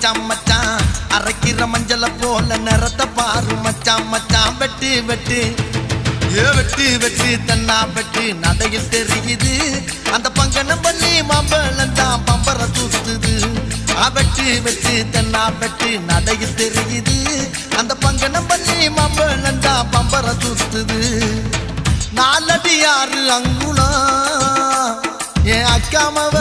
மச்சான் மச்சான் அரைக்கிற மஞ்சள போல நிறத்த பாரு மச்சான் மச்சான் வெட்டு வெட்டு வெட்டு வெட்டு தன்னா வெட்டு நடையில் தெரியுது அந்த பங்கனம் பண்ணி மாம்பழந்தான் பம்பர தூத்துது வெட்டு வெட்டு தன்னா வெட்டு நடையில் தெரியுது அந்த பங்கனம் பண்ணி மாம்பழந்தான் பம்பர தூத்துது நாலடி 6 அங்குலம் என் அக்காமவ